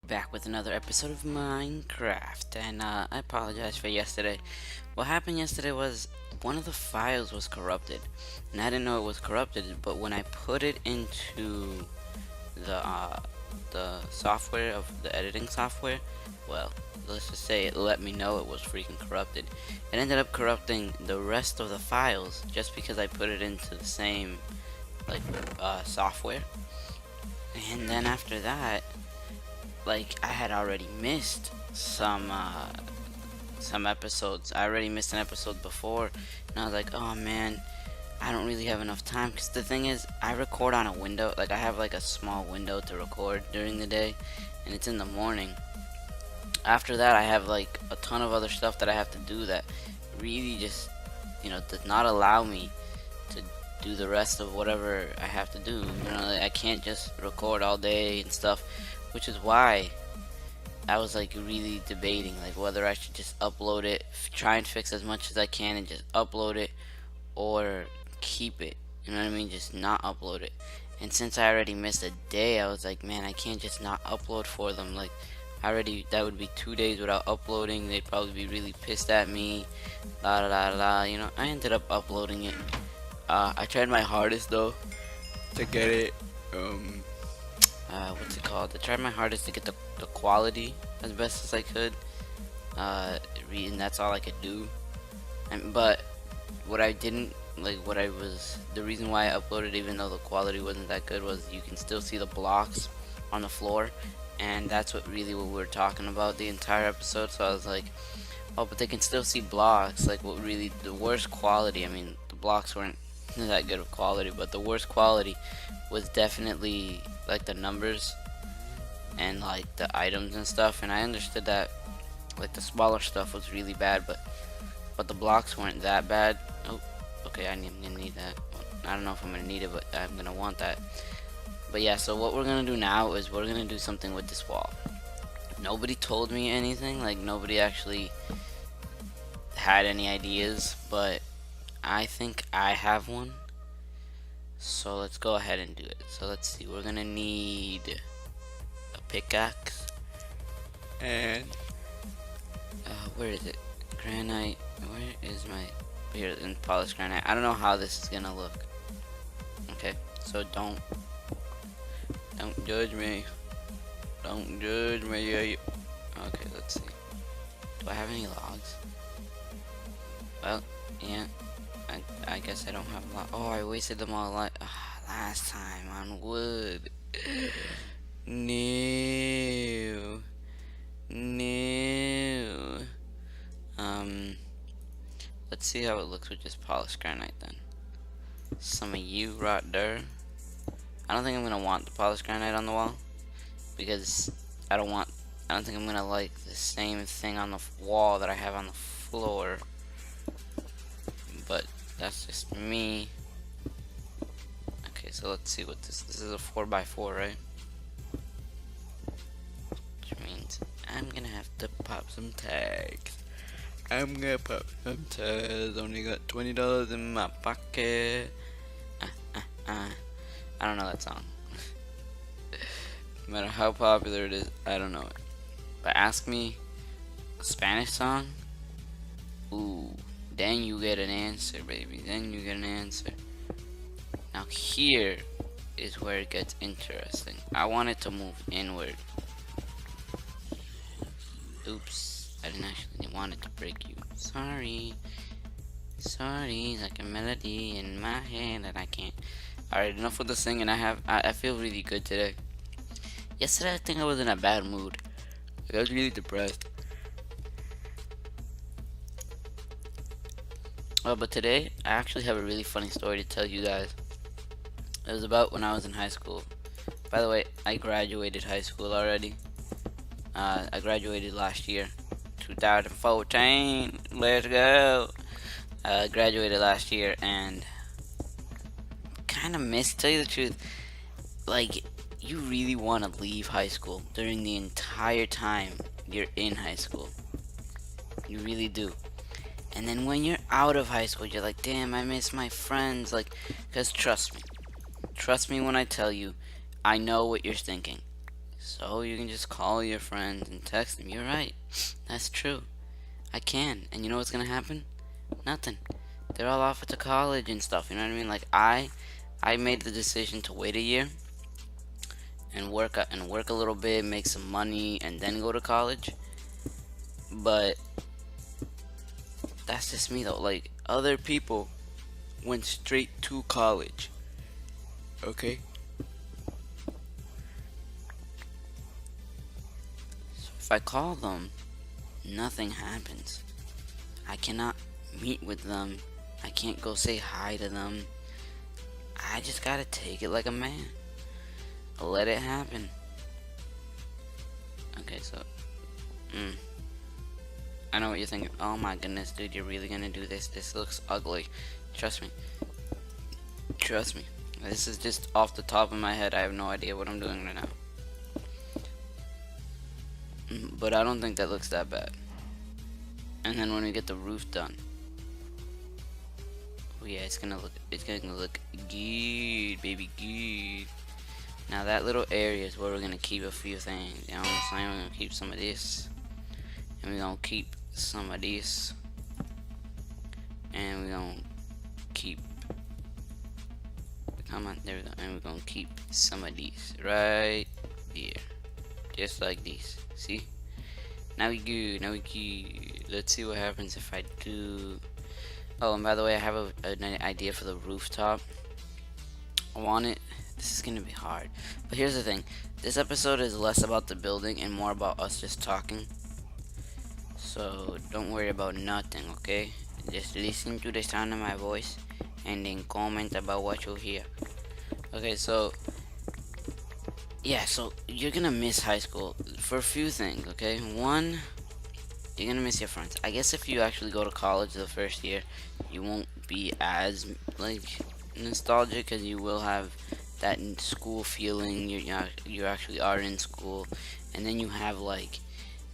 Back with another episode of Minecraft, and I apologize for yesterday. What happened yesterday was one of the files was corrupted, and I didn't know it was corrupted. But when I put it into the software of the editing software, well, let's just say it let me know it was freaking corrupted. It ended up corrupting the rest of the files just because I put it into the same like software, and then after that, like, I had already missed some episodes. I already missed an episode before, and I was like, oh man, I don't really have enough time. Because the thing is, I record on a window. Like, I have like a small window to record during the day, and it's in the morning. After that, I have like a ton of other stuff that I have to do that really just, does not allow me to do the rest of whatever I have to do. Like, I can't just record all day and stuff, which is why I was like really debating like whether I should just upload it, try and fix as much as I can and just upload it, or keep it. You know what I mean? Just not upload it. And since I already missed a day, I was like, man, I can't just not upload for them. Like, that would be 2 days without uploading. They'd probably be really pissed at me. La la la la. I ended up uploading it. I tried my hardest though to get it. What's it called? I tried my hardest to get the quality as best as I could. And that's all I could do. But what I didn't like, the reason why I uploaded, even though the quality wasn't that good, was you can still see the blocks on the floor, and that's what we were talking about the entire episode. So I was like, oh, but they can still see blocks. Like, what really the worst quality? I mean, the blocks weren't that good of quality, but the worst quality was definitely like the numbers and like the items and stuff. And I understood that like the smaller stuff was really bad, but the blocks weren't that bad. Oh, okay, I'm gonna need that. I don't know if I'm gonna need it, but I'm gonna want that. But yeah, so what we're gonna do now is we're gonna do something with this wall. Nobody told me anything, like nobody actually had any ideas, but I think I have one. So let's go ahead and do it. So let's see, we're gonna need a pickaxe, and where is it? Granite. Where is my, here in polished granite? I don't know how this is gonna look. Okay, so don't judge me. Don't judge me. Okay, let's see. Do I have any logs? Well, yeah. I guess I don't have a lot. Oh, I wasted them all last time on wood. No. No. Let's see how it looks with just polished granite then. Some of you right there. I don't think I'm gonna want the polished granite on the wall, because I don't think I'm gonna like the same thing on the wall that I have on the floor. But that's just me. Okay, so let's see what this is. A 4x4, right? Which means I'm gonna have to pop some tags. I'm gonna pop some tags. Only got $20 in my pocket. I don't know that song. No matter how popular it is, I don't know it. But ask me a Spanish song. Ooh. Then you get an answer, baby. Then you get an answer. Now here is where it gets interesting. I want it to move inward. Oops. I didn't actually want it to break you. Sorry. Sorry. Like a melody in my head that I can't. Alright, enough with the singing. I feel really good today. Yesterday I think I was in a bad mood. I was really depressed. But today, I actually have a really funny story to tell you guys. It was about when I was in high school. By the way, I graduated high school already. I graduated last year, 2014. Let's go. Graduated last year, and kind of missed, to tell you the truth. Like, you really want to leave high school during the entire time you're in high school. You really do. And then when you're out of high school, you're like, damn, I miss my friends. Like, because trust me when I tell you, I know what you're thinking. So you can just call your friends and text them. You're right. That's true. I can. And you know what's gonna happen? Nothing. They're all off to college and stuff. You know what I mean? Like I made the decision to wait a year and work a little bit, make some money, and then go to college. But that's just me though. Like other people went straight to college. Okay. So if I call them, nothing happens. I cannot meet with them. I can't go say hi to them. I just gotta take it like a man. Let it happen. Okay, so, I know what you're thinking. Oh my goodness, dude, you're really gonna do this? This looks ugly. Trust me. Trust me. This is just off the top of my head. I have no idea what I'm doing right now. But I don't think that looks that bad. And then when we get the roof done, oh yeah, it's gonna look good, baby, good. Now that little area is where we're gonna keep a few things. You know what I'm saying? We're gonna keep some of this, and we're gonna keep some of this, and we're gonna keep. Come on, there we go. And we're gonna keep some of these right here, just like these. See? Now we good. Now we good. Let's see what happens if I do. Oh, and by the way, I have an idea for the rooftop. I want it. This is gonna be hard. But here's the thing. This episode is less about the building and more about us just talking. So don't worry about nothing, okay? Just listen to the sound of my voice and then comment about what you hear. Okay, so yeah, so you're gonna miss high school for a few things, okay? One, you're gonna miss your friends. I guess if you actually go to college the first year, you won't be as like nostalgic because you will have that school feeling. You actually are in school, and then you have like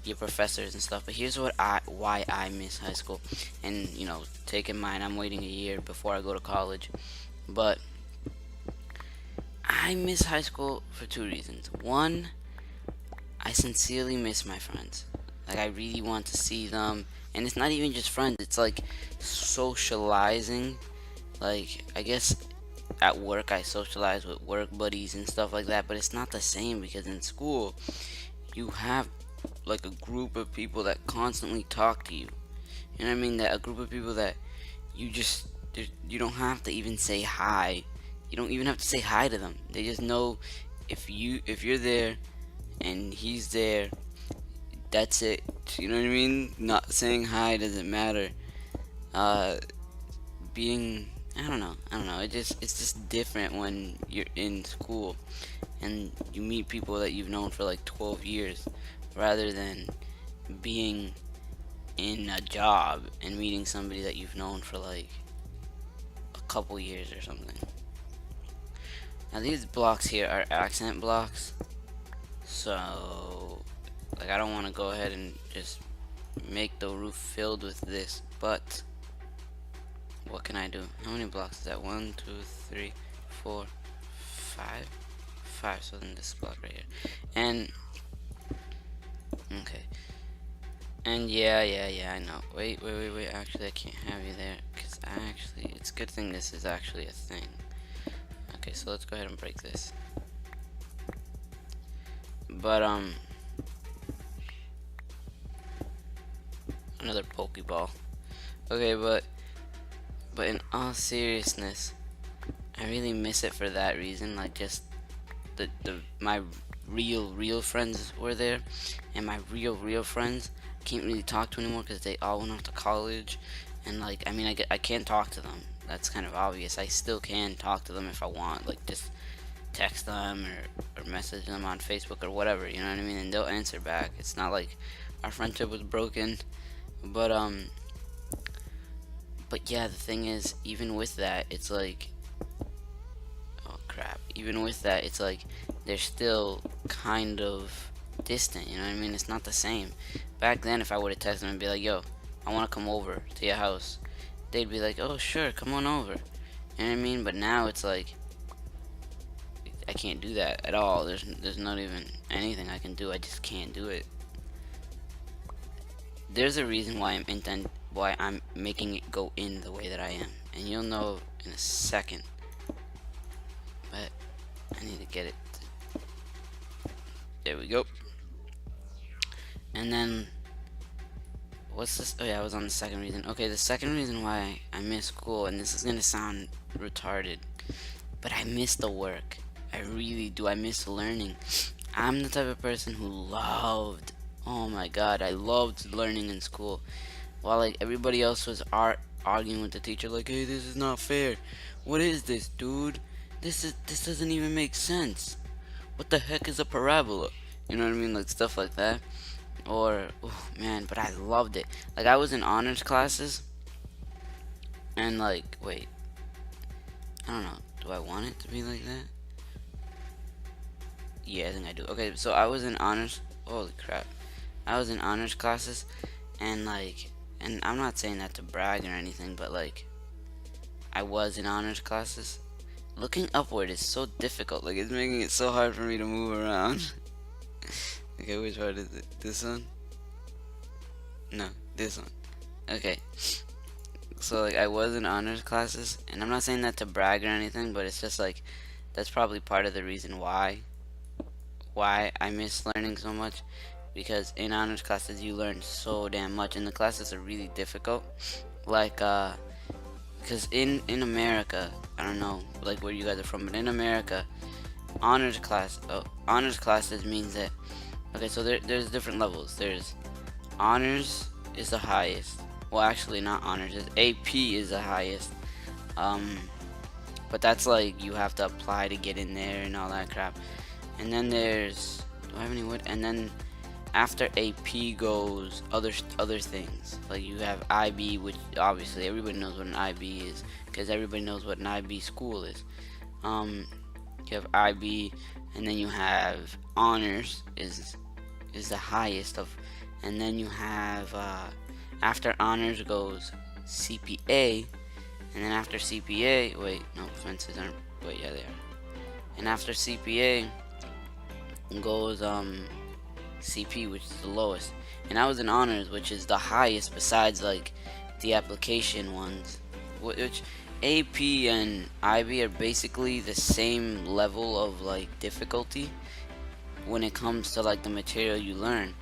your professors and stuff. But here's why I miss high school, and you know, take in mind I'm waiting a year before I go to college, but I miss high school for two reasons. One, I sincerely miss my friends. Like I really want to see them, and it's not even just friends. It's like socializing. Like I guess at work I socialize with work buddies and stuff like that, but it's not the same because in school you have like a group of people that constantly talk to you. You know what I mean? That a group of people that you don't have to even say hi. You don't even have to say hi to them. They just know if you're there and he's there. That's it. You know what I mean? Not saying hi doesn't matter. Being I don't know. It's just different when you're in school and you meet people that you've known for like 12 years rather than being in a job and meeting somebody that you've known for like a couple years or something. Now these blocks here are accent blocks, so like I don't want to go ahead and just make the roof filled with this, but what can I do? How many blocks is that? 1, 2, 3, 4, 5? 5, so then this block right here. And okay. And yeah, I know. Wait. Actually, I can't have you there because it's a good thing this is actually a thing. Okay, so let's go ahead and break this. But another Pokeball. Okay, but in all seriousness, I really miss it for that reason. Like just my real friends were there, and my real friends can't really talk to anymore because they all went off to college. And like I mean I can't talk to them. That's kind of obvious. I still can talk to them if I want, like just text them or message them on Facebook or whatever, you know what I mean, and they'll answer back. It's not like our friendship was broken, but yeah, the thing is, even with that, it's like, oh crap, even with that, it's like they're still kind of distant, you know what I mean? It's not the same. Back then, if I would have texted them and be like, yo, I want to come over to your house, they'd be like, oh sure, come on over, you know what I mean? But now it's like can't do that at all. There's not even anything I can do. I just can't do it. There's a reason why I'm making it go in the way that I am, and you'll know in a second. But I need to get it. There we go. And then what's this? Oh yeah, I was on the second reason. Okay, the second reason why I miss school, and this is gonna sound retarded, but I miss the work. I really do. I miss learning. I'm the type of person who loved, oh my god, I loved learning in school. While like everybody else was arguing with the teacher like, hey, this is not fair. What is this, dude? This doesn't even make sense. What the heck is a parabola? You know what I mean? Like stuff like that. Or, oh man, but I loved it. Like I was in honors classes, and like, wait, I don't know. Do I want it to be like that? Yeah, I think I do. Okay, so I was in honors. Holy crap. I was in honors classes, and like, and I'm not saying that to brag or anything, but like, I was in honors classes. Looking upward is so difficult. Like, it's making it so hard for me to move around. Okay, which part is it? This one? No, this one. Okay. So like, I was in honors classes, and I'm not saying that to brag or anything, but it's just like, that's probably part of the reason why I miss learning so much, because in honors classes you learn so damn much, and the classes are really difficult. Like because in America, I don't know like where you guys are from, but in America, honors classes means that, okay, so there's different levels. There's honors is the highest. Well, actually not honors, it's AP is the highest. But that's like you have to apply to get in there and all that crap. And then there's, do I have any wood? And then after AP goes other things. Like you have IB, which obviously everybody knows what an IB is, because everybody knows what an IB school is. You have IB, and then you have honors is the highest of, and then you have after honors goes CPA, and then after CPA, wait, no, fences aren't, wait, yeah, they are. And after CPA goes CP, which is the lowest. And I was in honors, which is the highest besides like the application ones, which AP and IB are basically the same level of like difficulty when it comes to like the material you learn.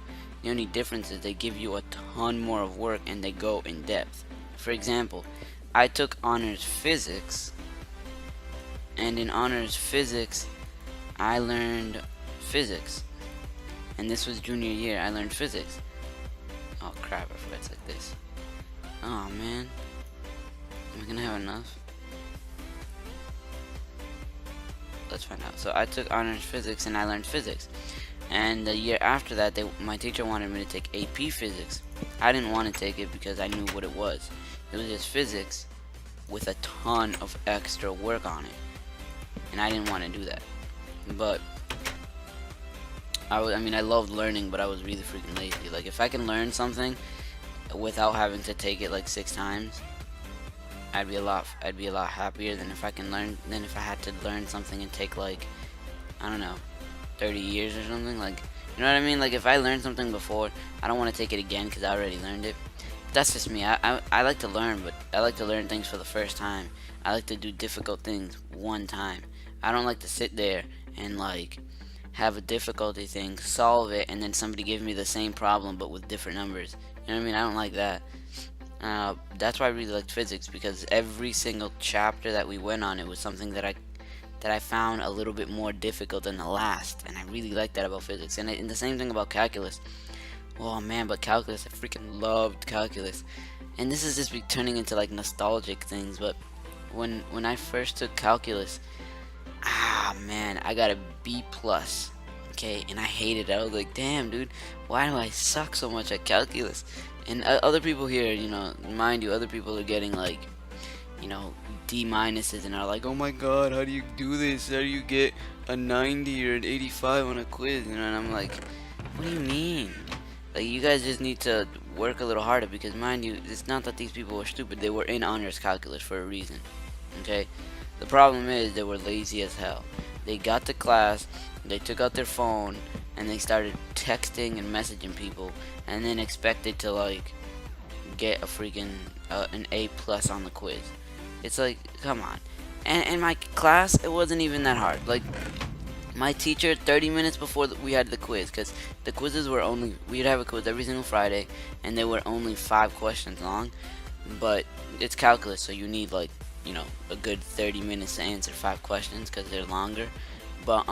The only difference is they give you a ton more of work and they go in depth. For example, I took honors physics, and in honors physics I learned physics, and this was junior year. I learned physics. Oh crap, I forgot it's like this. Oh man, am I gonna have enough? Let's find out. So I took honors physics and I learned physics, and the year after that my teacher wanted me to take AP physics. I didn't want to take it because I knew what it was. It was just physics with a ton of extra work on it, and I didn't want to do that. But I mean, I loved learning, but I was really freaking lazy. Like, if I can learn something without having to take it like 6 times, I'd be a lot happier than if I had to learn something and take like, I don't know, 30 years or something. Like, you know what I mean? Like, if I learned something before, I don't want to take it again because I already learned it. But that's just me. I like to learn, but I like to learn things for the first time. I like to do difficult things one time. I don't like to sit there and like have a difficulty thing, solve it, and then somebody give me the same problem but with different numbers. You know what I mean? I don't like that. That's why I really liked physics, because every single chapter that we went on, it was something that I found a little bit more difficult than the last, and I really liked that about physics. And the same thing about calculus. Oh man, but calculus, I freaking loved calculus. And this is just turning into like nostalgic things, but when I first took calculus, man, I got a B+. Okay, and I hated it. I was like, damn, dude, why do I suck so much at calculus? And other people here, you know, mind you, other people are getting like, you know, D minuses and are like, oh my god, how do you do this? How do you get a 90 or an 85 on a quiz? You know, and I'm like, what do you mean? Like, you guys just need to work a little harder, because mind you, it's not that these people were stupid. They were in honors calculus for a reason. Okay, the problem is they were lazy as hell. They got to class, they took out their phone, and they started texting and messaging people, and then expected to like get a freaking an A plus on the quiz. It's like, come on. And in my class, it wasn't even that hard. Like, my teacher, 30 minutes before we had the quiz, because the quizzes were only, we'd have a quiz every single Friday, and they were only 5 questions long. But it's calculus, so you need like, a good 30 minutes to answer 5 questions because they're longer. But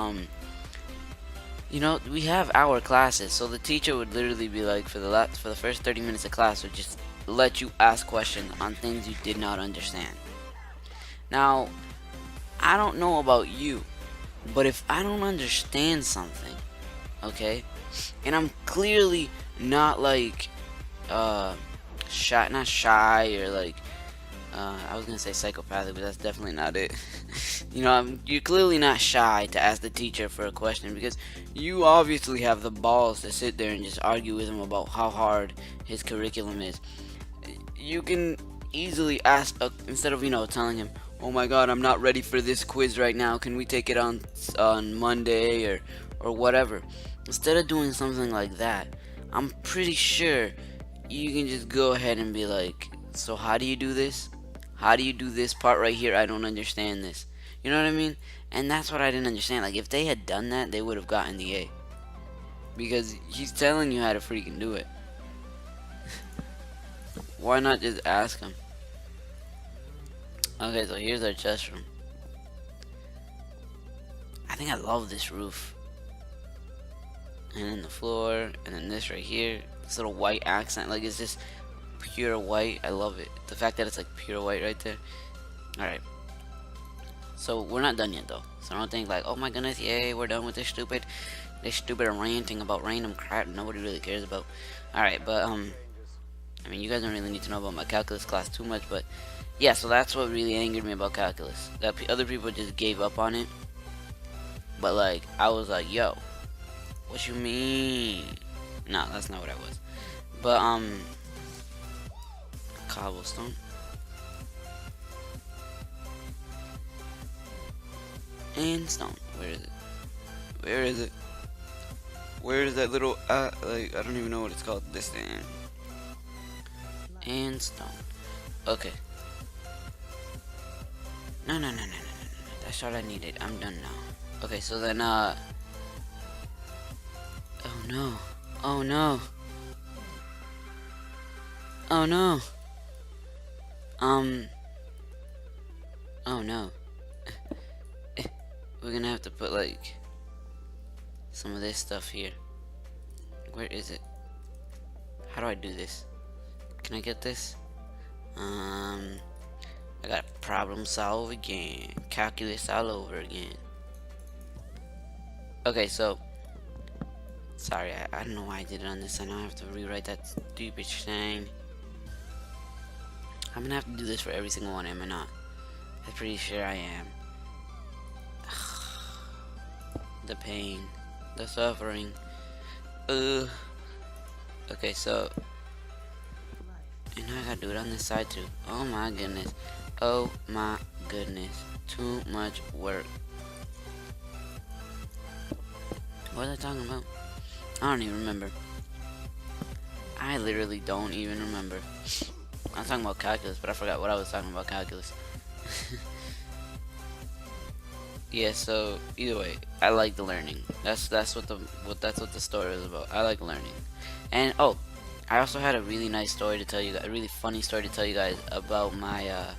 we have our classes, so the teacher would literally be like, for the first 30 minutes of class, would just let you ask questions on things you did not understand. Now, I don't know about you, but if I don't understand something, okay, and I'm clearly not like not shy or like I was gonna say psychopathic, but that's definitely not it. You're clearly not shy to ask the teacher for a question because you obviously have the balls to sit there and just argue with him about how hard his curriculum is. You can easily ask, instead of telling him, "Oh my God, I'm not ready for this quiz right now. Can we take it on Monday or whatever?" Instead of doing something like that, I'm pretty sure you can just go ahead and be like, "So how do you do this? How do you do this part right here? I don't understand this." You know what I mean? And that's what I didn't understand. Like, if they had done that, they would have gotten the A. Because he's telling you how to freaking do it. Why not just ask him? Okay, so here's our chest room. I think I love this roof. And then the floor, and then this right here. This little white accent, like it's just pure white. I love it. The fact that it's like pure white right there. Alright. So we're not done yet though. So don't think like, oh my goodness, yay, we're done with this stupid ranting about random crap nobody really cares about. Alright, but I mean, you guys don't really need to know about my calculus class too much, but yeah, so that's what really angered me about calculus. That other people just gave up on it. But like, I was like, yo, what you mean? No, that's not what I was. But cobblestone. And stone. Where is it? Where is it? Where is that little like, I don't even know what it's called. This thing. And stone. Okay. No. That's all I needed. I'm done now. Okay, so then oh no. Oh no. Oh no. Oh no. We're gonna have to put like some of this stuff here. Where is it? How do I do this? Can I get this? I gotta problem solve again. Calculus all over again. Okay, so sorry, I don't know why I did it on this. I know I have to rewrite that stupid thing. I'm gonna have to do this for every single one, am I not? I'm pretty sure I am. The pain, the suffering. Okay, so and now I gotta do it on this side too. Oh my goodness. Oh my goodness. Too much work. What was I talking about? I don't even remember. I literally don't even remember. I was talking about calculus, but I forgot what I was talking about calculus. Yeah, so either way, I like the learning. That's what the story is about. I like learning. And oh, I also had a really nice story to tell you guys, a really funny story to tell you guys about my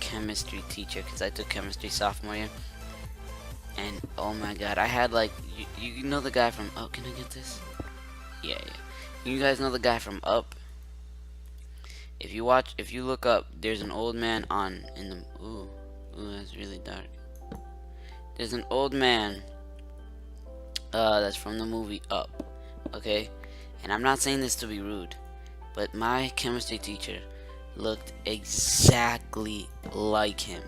chemistry teacher, because I took chemistry sophomore year. And oh my god, I had like, you know the guy from, oh, can I get this? Yeah. You guys know the guy from Up? If you look up, there's an old man ooh, that's really dark. There's an old man, that's from the movie Up, okay? And I'm not saying this to be rude, but my chemistry teacher looked exactly like him.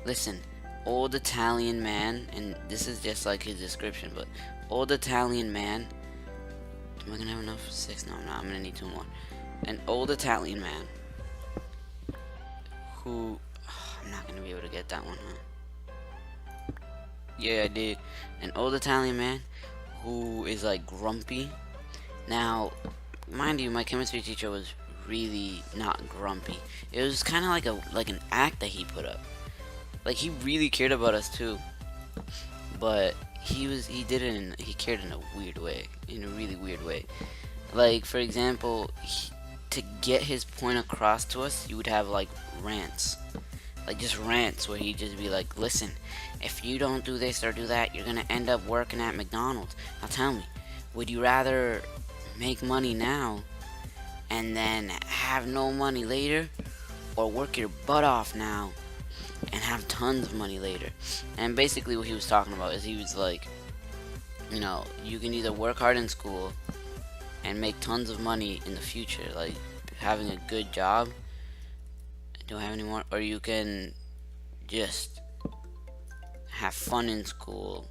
Listen, old Italian man, and this is just like his description, but old Italian man. Am I gonna have enough? 6? No, I'm not. I'm gonna need 2 more. An old Italian man who, I'm not gonna be able to get that one, huh? Yeah, I did. An old Italian man who is like grumpy. Now, mind you, my chemistry teacher was really not grumpy. It was kind of like an act that he put up. Like he really cared about us too, but he cared in a weird way, in a really weird way. Like for example, to get his point across to us, you would have like rants, like just rants where he'd just be like, listen, if you don't do this or do that, you're gonna end up working at McDonald's. Now tell me, would you rather make money now and then have no money later, or work your butt off now and have tons of money later? And basically what he was talking about is he was like, you can either work hard in school and make tons of money in the future, like having a good job. Do I have any more? Or you can just have fun in school.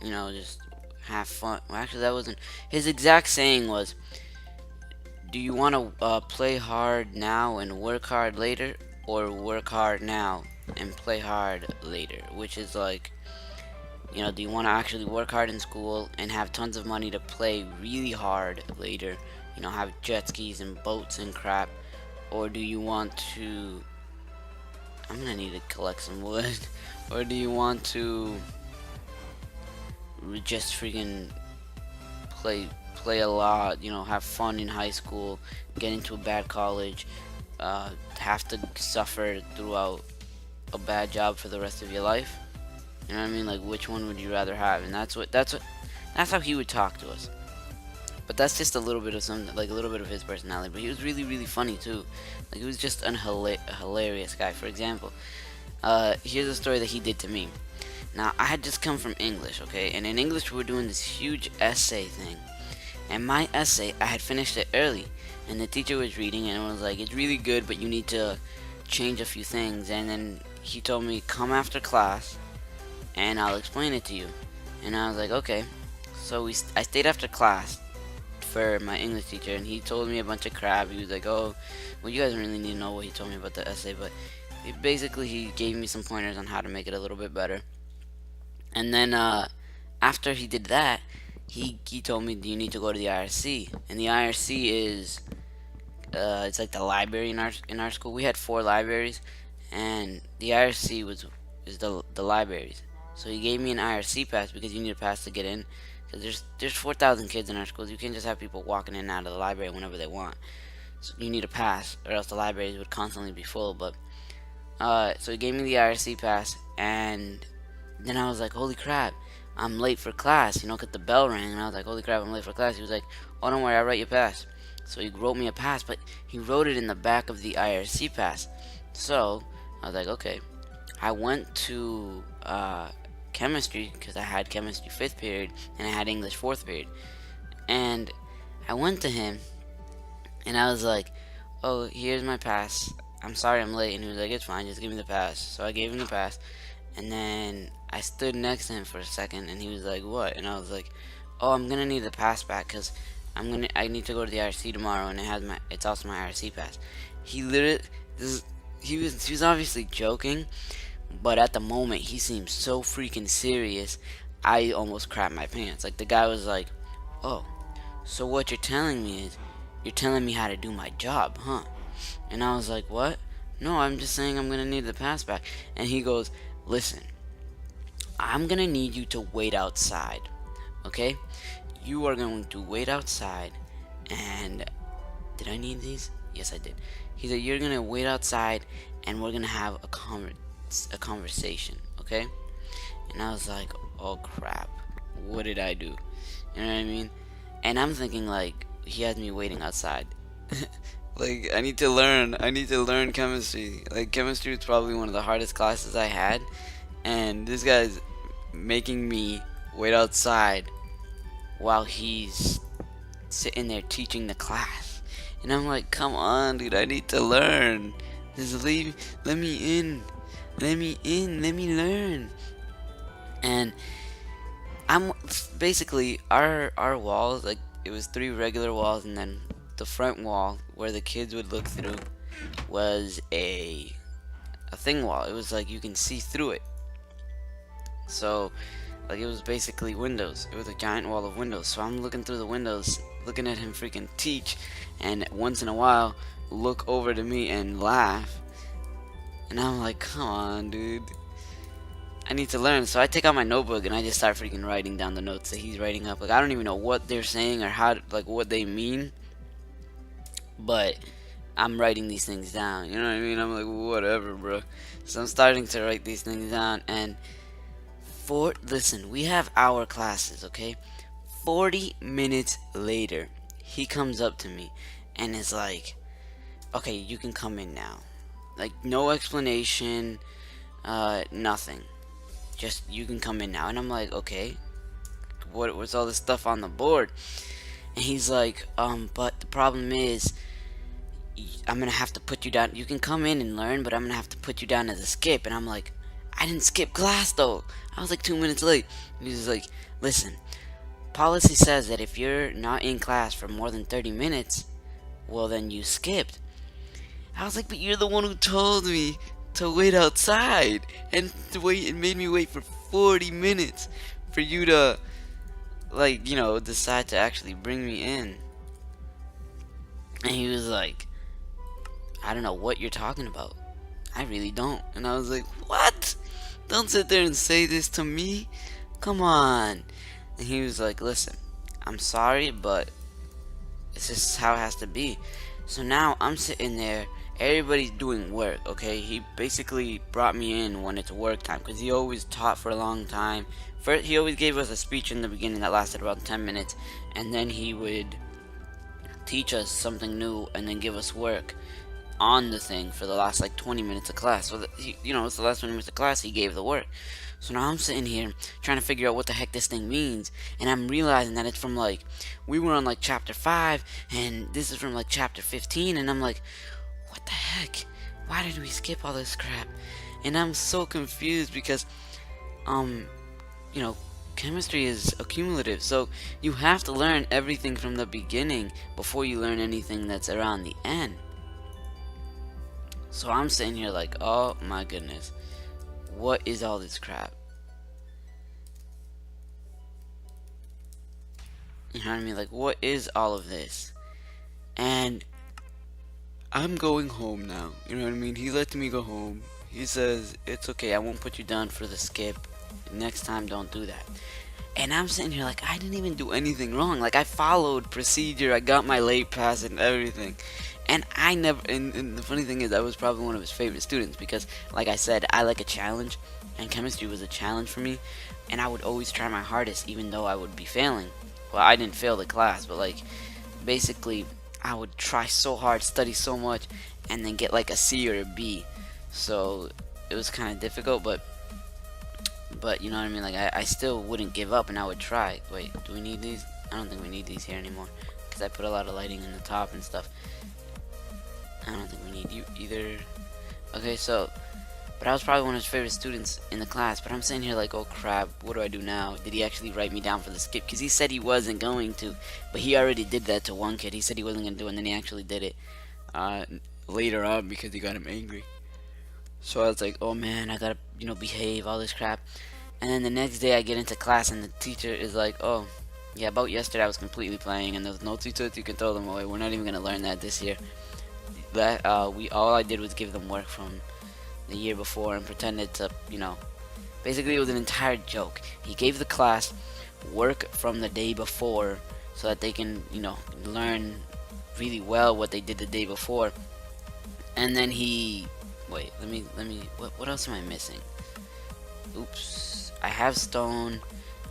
Just have fun. Well, actually, that wasn't his exact saying. Was, do you want to play hard now and work hard later, or work hard now and play hard later? Which is like, do you want to actually work hard in school and have tons of money to play really hard later? Have jet skis and boats and crap, or do you want to? I'm gonna need to collect some wood. Or do you want to just freaking play a lot, have fun in high school, get into a bad college, have to suffer throughout a bad job for the rest of your life? You know what I mean? Like, which one would you rather have? And that's how he would talk to us. But that's just a little bit of a little bit of his personality. But he was really, really funny too. Like, he was just a hilarious guy. For example, here's a story that he did to me. Now, I had just come from English, okay? And in English, we were doing this huge essay thing. And my essay, I had finished it early. And the teacher was reading, and it was like, it's really good, but you need to change a few things. And then he told me, come after class, and I'll explain it to you. And I was like, okay. So I stayed after class for my English teacher, and he told me a bunch of crap. He was like, oh, well, you guys don't really need to know what he told me about the essay, but basically he gave me some pointers on how to make it a little bit better. And then after he did that, he told me, you need to go to the IRC. And the IRC is it's like the library in our school. We had 4 libraries, and the IRC is the libraries. So he gave me an IRC pass, because you need a pass to get in. Because there's 4,000 kids in our schools. You can't just have people walking in and out of the library whenever they want. So you need a pass, or else the libraries would constantly be full. But so he gave me the IRC pass, and then I was like, holy crap, I'm late for class, because the bell rang, and I was like, holy crap, I'm late for class. He was like, oh, don't worry, I'll write you a pass. So he wrote me a pass, but he wrote it in the back of the IRC pass. So I was like, okay. I went to chemistry, because I had chemistry 5th period, and I had English 4th period. And I went to him, and I was like, oh, here's my pass. I'm sorry I'm late. And he was like, it's fine, just give me the pass. So I gave him the pass, and then I stood next to him for a second, and he was like, what? And I was like, oh, I'm gonna need the pass back, because I need to go to the IRC tomorrow, and it's also my IRC pass. He literally, he was obviously joking, but at the moment he seemed so freaking serious, I almost crapped my pants. Like, the guy was like, oh, so what you're telling me is, you're telling me how to do my job, huh? And I was like, what? No, I'm just saying I'm gonna need the pass back. And he goes, listen, I'm gonna need you to wait outside, okay? You are going to wait outside, and did I need these? Yes, I did. He said, you're gonna wait outside, and we're gonna have a conversation, okay? And I was like, oh crap, what did I do? You know what I mean? And I'm thinking, like, he has me waiting outside. Like, I need to learn chemistry. Like, chemistry was probably one of the hardest classes I had, and this guy's making me wait outside while he's sitting there teaching the class. And I'm like, come on, dude, I need to learn. Just let me in. Let me learn. And I'm basically, our walls, like, it was 3 regular walls, and then the front wall where the kids would look through was a a thing wall. It was like you can see through it. So like it was basically windows. It was a giant wall of windows. So I'm looking through the windows, looking at him freaking teach, and once in a while look over to me and laugh. And I'm like, come on, dude. I need to learn. So I take out my notebook and I just start freaking writing down the notes that he's writing up. Like I don't even know what they're saying or how, like what they mean, but I'm writing these things down. You know what I mean? I'm like, whatever, bro. So I'm starting to write these things down, and listen, we have our classes, okay? 40 minutes later, he comes up to me and is like, okay, you can come in now. Like, no explanation, nothing. Just, you can come in now. And I'm like, okay, what's all this stuff on the board? And he's like, but the problem is, I'm gonna have to put you down. You can come in and learn, but I'm gonna have to put you down as a skip. And I'm like, I didn't skip class though. I was like 2 minutes late. And he's like, listen, policy says that if you're not in class for more than 30 minutes, well then you skipped. I was like, but you're the one who told me to wait outside and to wait and made me wait for 40 minutes for you to, like, you know, decide to actually bring me in. And he was like, I don't know what you're talking about. I really don't. And I was like, what? Don't sit there and say this to me. Come on. And he was like, listen, I'm sorry, but it's just how it has to be. So now I'm sitting there. Everybody's doing work, okay? He basically brought me in when it's work time, because he always taught for a long time. First, he always gave us a speech in the beginning that lasted about 10 minutes, and then he would teach us something new and then give us work on the thing for the last like 20 minutes of class. So it's the last 20 minutes of class, he gave the work. So now I'm sitting here trying to figure out what the heck this thing means, and I'm realizing that it's from like, we were on like chapter 5 and this is from like chapter 15, and I'm like, what the heck? Why did we skip all this crap? And I'm so confused because chemistry is accumulative, so you have to learn everything from the beginning before you learn anything that's around the end. So I'm sitting here like, oh my goodness, what is all this crap? You know what I mean? Like, what is all of this? And I'm going home now. You know what I mean? He lets me go home. He says, it's okay, I won't put you down for the skip. Next time, don't do that. And I'm sitting here like, I didn't even do anything wrong. Like, I followed procedure. I got my late pass and everything. And I never, and the funny thing is, I was probably one of his favorite students because, like I said, I like a challenge. And chemistry was a challenge for me. And I would always try my hardest, even though I would be failing. Well, I didn't fail the class, but like, basically, I would try so hard, study so much, and then get like a C or a B. So it was kind of difficult, but you know what I mean? Like, I still wouldn't give up, and I would try. Wait, do we need these? I don't think we need these here anymore, because I put a lot of lighting in the top and stuff. I don't think we need you either. Okay, so, but I was probably one of his favorite students in the class, but I'm sitting here like, oh crap, what do I do now? Did he actually write me down for the skip? Because he said he wasn't going to, but he already did that to one kid. He said he wasn't going to do it, and then he actually did it later on because he got him angry. So I was like, oh man, I gotta, behave, all this crap. And then the next day I get into class and the teacher is like, oh, yeah, about yesterday I was completely playing and there was no tutor, you can throw them away. We're not even gonna learn that this year. All I did was give them work from the year before and pretended to, basically it was an entire joke. He gave the class work from the day before so that they can, learn really well what they did the day before. And then wait, let me, what else am I missing? Oops, I have stone,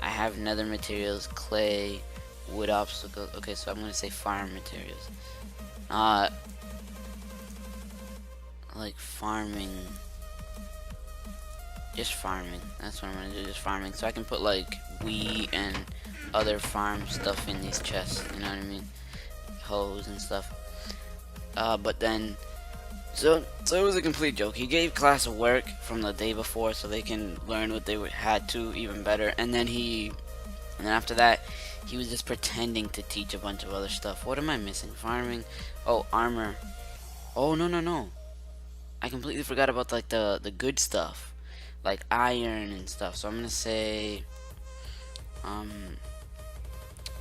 I have nether materials, clay, wood obstacles. Okay, so I'm gonna say farm materials. Like farming, just farming, that's what I'm gonna do, just farming, so I can put like wheat and other farm stuff in these chests, you know what I mean, hoes and stuff. But then, so it was a complete joke. He gave class work from the day before so they can learn what they had to even better, and then after that, he was just pretending to teach a bunch of other stuff. What am I missing? Farming, oh, armor, oh, no, I completely forgot about like the good stuff, like iron and stuff. So I'm gonna say um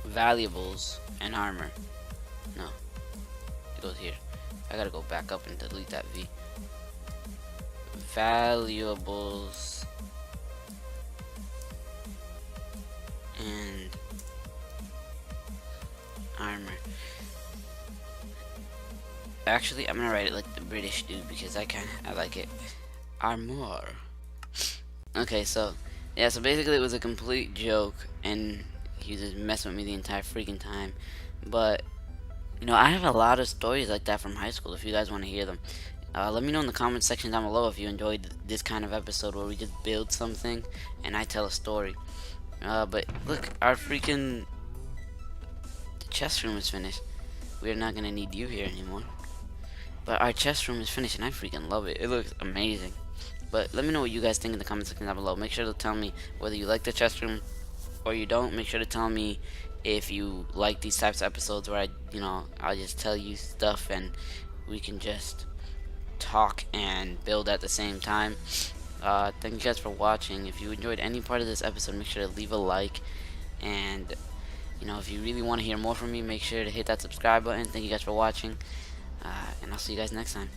valuables and armor. No, it goes here. I gotta go back up and delete that V. Valuables and armor. Actually, I'm gonna write it like the British do because I like it. Armor. Okay, so yeah, so basically it was a complete joke, and he was just messing with me the entire freaking time. But you know, I have a lot of stories like that from high school. If you guys want to hear them, let me know in the comment section down below if you enjoyed this kind of episode where we just build something and I tell a story. But look, our freaking chest room is finished. We're not gonna need you here anymore. But our chest room is finished, and I freaking love it. It looks amazing. But let me know what you guys think in the comment section down below. Make sure to tell me whether you like the chest room or you don't. Make sure to tell me if you like these types of episodes where I'll just tell you stuff and we can just talk and build at the same time. Thank you guys for watching. If you enjoyed any part of this episode, make sure to leave a like. And if you really want to hear more from me, make sure to hit that subscribe button. Thank you guys for watching. And I'll see you guys next time.